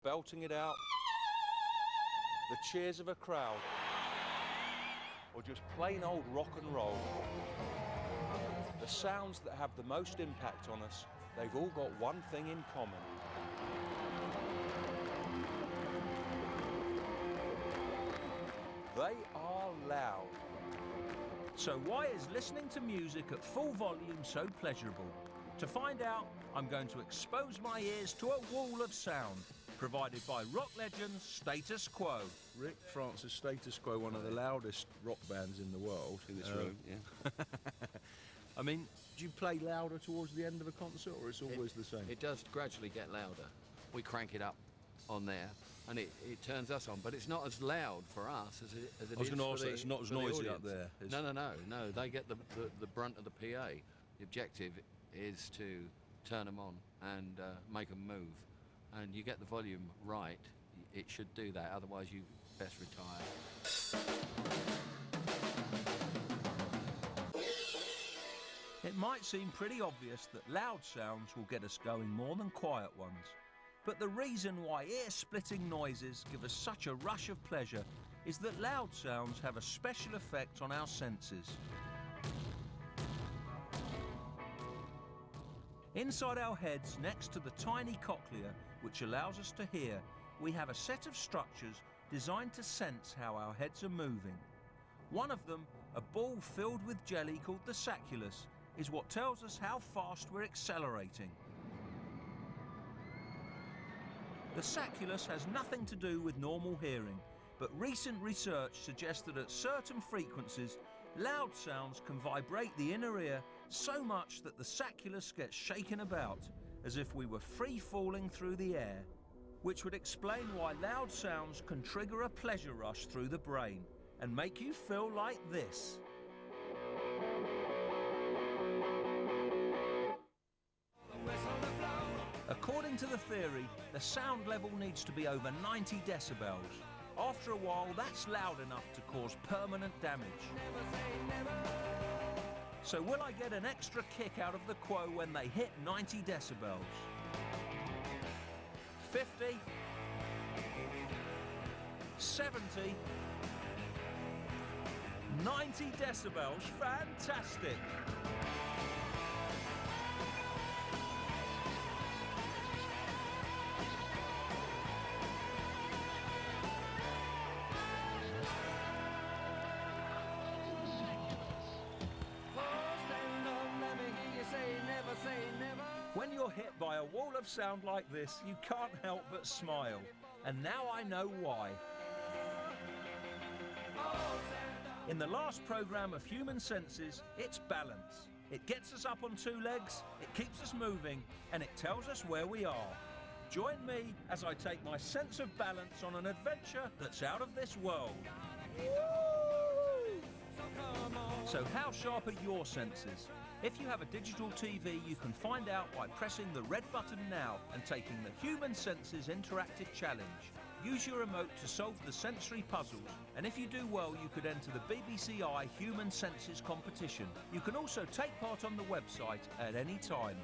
belting it out, the cheers of a crowd, or just plain old rock and roll. The sounds that have the most impact on us, they've all got one thing in common. They are loud. So why is listening to music at full volume so pleasurable? To find out, I'm going to expose my ears to a wall of sound, provided by rock legends Status Quo. Rick Francis, Status Quo, one of the loudest rock bands in the world. In this room, yeah. I mean, do you play louder towards the end of a concert, or it's always the same? It does gradually get louder. We crank it up on there, and it turns us on, but it's not as loud for us as it is for the I was going to ask that, it's not as noisy up there. No, they get the brunt of the PA. The objective is to turn them on and make them move. And you get the volume right, it should do that, otherwise you best retire. It might seem pretty obvious that loud sounds will get us going more than quiet ones. But the reason why ear-splitting noises give us such a rush of pleasure is that loud sounds have a special effect on our senses. Inside our heads, next to the tiny cochlea, which allows us to hear, we have a set of structures designed to sense how our heads are moving. One of them, a ball filled with jelly called the sacculus, is what tells us how fast we're accelerating. The sacculus has nothing to do with normal hearing, but recent research suggests that at certain frequencies, loud sounds can vibrate the inner ear so much that the sacculus gets shaken about, as if we were free-falling through the air, which would explain why loud sounds can trigger a pleasure rush through the brain and make you feel like this. According to the theory, the sound level needs to be over 90 decibels. After a while, that's loud enough to cause permanent damage. So will I get an extra kick out of the QUO when they hit 90 decibels? 50? 70? 90 decibels, fantastic! When you're hit by a wall of sound like this, you can't help but smile. And now I know why. In the last programme of Human Senses, it's balance. It gets us up on two legs, it keeps us moving, and it tells us where we are. Join me as I take my sense of balance on an adventure that's out of this world. So how sharp are your senses? If you have a digital TV, you can find out by pressing the red button now and taking the Human Senses Interactive Challenge. Use your remote to solve the sensory puzzles, and if you do well, you could enter the BBC I Human Senses competition. You can also take part on the website at any time.